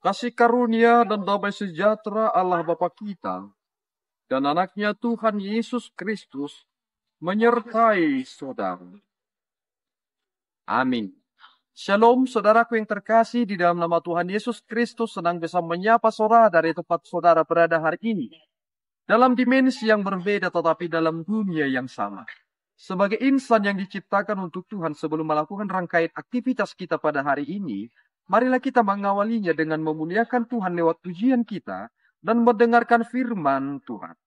Kasih karunia dan damai sejahtera Allah Bapa kita dan anaknya Tuhan Yesus Kristus menyertai saudara. Amin. Shalom saudaraku yang terkasih, di dalam nama Tuhan Yesus Kristus senang bisa menyapa saudara dari tempat saudara berada hari ini. Dalam dimensi yang berbeda tetapi dalam dunia yang sama. Sebagai insan yang diciptakan untuk Tuhan, sebelum melakukan rangkaian aktivitas kita pada hari ini, marilah kita mengawalinya dengan memuliakan Tuhan lewat pujian kita dan mendengarkan firman Tuhan.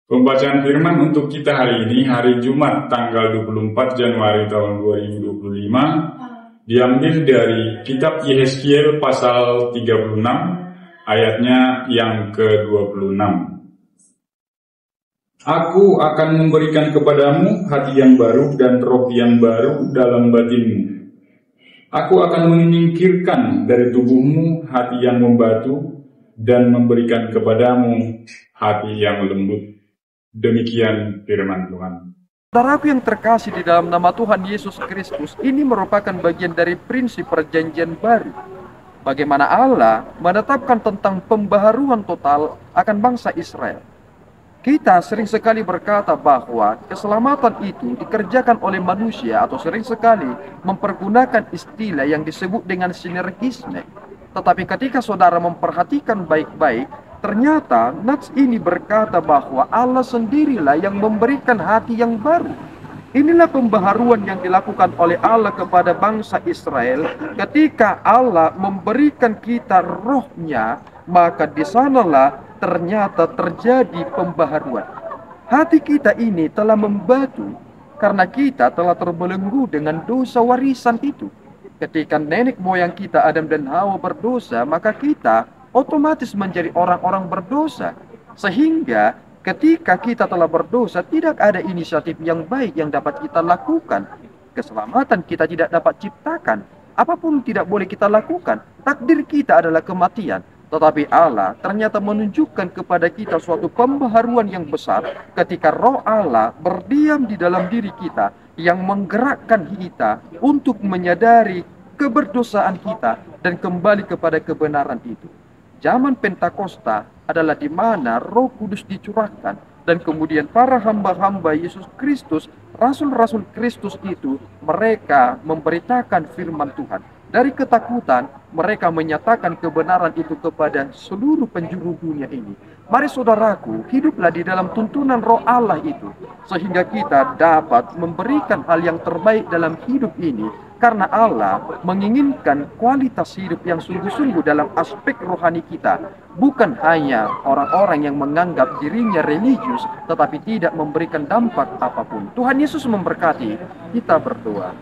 Pembacaan firman untuk kita hari ini, hari Jumat tanggal 24 Januari tahun 2025, diambil dari kitab Yehezkiel pasal 36, ayatnya yang ke-26. Aku akan memberikan kepadamu hati yang baru dan roh yang baru dalam batinmu. Aku akan menyingkirkan dari tubuhmu hati yang membatu dan memberikan kepadamu hati yang lembut. Demikian firman Tuhan. Saudaraku yang terkasih, di dalam nama Tuhan Yesus Kristus, ini merupakan bagian dari prinsip perjanjian baru. Bagaimana Allah menetapkan tentang pembaharuan total akan bangsa Israel. Kita sering sekali berkata bahwa keselamatan itu dikerjakan oleh manusia, atau sering sekali mempergunakan istilah yang disebut dengan sinergisme. Tetapi ketika saudara memperhatikan baik-baik, ternyata nats ini berkata bahwa Allah sendirilah yang memberikan hati yang baru. Inilah pembaharuan yang dilakukan oleh Allah kepada bangsa Israel. Ketika Allah memberikan kita rohnya, maka di sanalah ternyata terjadi pembaharuan. Hati kita ini telah membatu karena kita telah terbelenggu dengan dosa warisan itu. Ketika nenek moyang kita Adam dan Hawa berdosa, maka kita otomatis menjadi orang-orang berdosa. Sehingga ketika kita telah berdosa, tidak ada inisiatif yang baik yang dapat kita lakukan. Keselamatan kita tidak dapat ciptakan. Apapun tidak boleh kita lakukan. Takdir kita adalah kematian. Tetapi Allah ternyata menunjukkan kepada kita suatu pembaharuan yang besar ketika roh Allah berdiam di dalam diri kita, yang menggerakkan kita untuk menyadari keberdosaan kita dan kembali kepada kebenaran itu. Zaman Pentakosta adalah di mana Roh Kudus dicurahkan, dan kemudian para hamba-hamba Yesus Kristus, rasul-rasul Kristus itu, mereka memberitakan firman Tuhan. Dari ketakutan, mereka menyatakan kebenaran itu kepada seluruh penjuru dunia ini. Mari saudaraku, hiduplah di dalam tuntunan roh Allah itu, sehingga kita dapat memberikan hal yang terbaik dalam hidup ini, karena Allah menginginkan kualitas hidup yang sungguh-sungguh dalam aspek rohani kita. Bukan hanya orang-orang yang menganggap dirinya religius, tetapi tidak memberikan dampak apapun. Tuhan Yesus memberkati. Kita berdoa.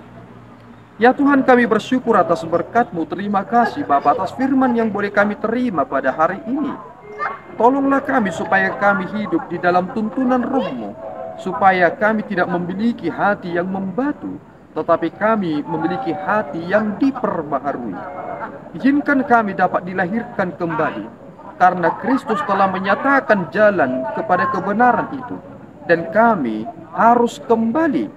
Ya Tuhan, kami bersyukur atas berkat-Mu. Terima kasih Bapa atas firman yang boleh kami terima pada hari ini. Tolonglah kami supaya kami hidup di dalam tuntunan Roh-Mu, supaya kami tidak memiliki hati yang membatu, tetapi kami memiliki hati yang diperbaharui. Izinkan kami dapat dilahirkan kembali, karena Kristus telah menyatakan jalan kepada kebenaran itu, dan kami harus kembali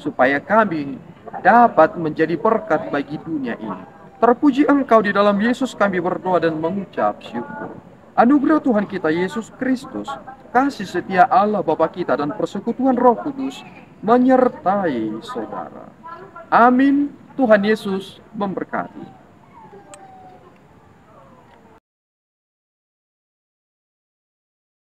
supaya kami dapat menjadi berkat bagi dunia ini. Terpuji Engkau, di dalam Yesus kami berdoa dan mengucap syukur. Anugerah Tuhan kita Yesus Kristus, kasih setia Allah Bapa kita, dan persekutuan Roh Kudus menyertai saudara. Amin. Tuhan Yesus memberkati.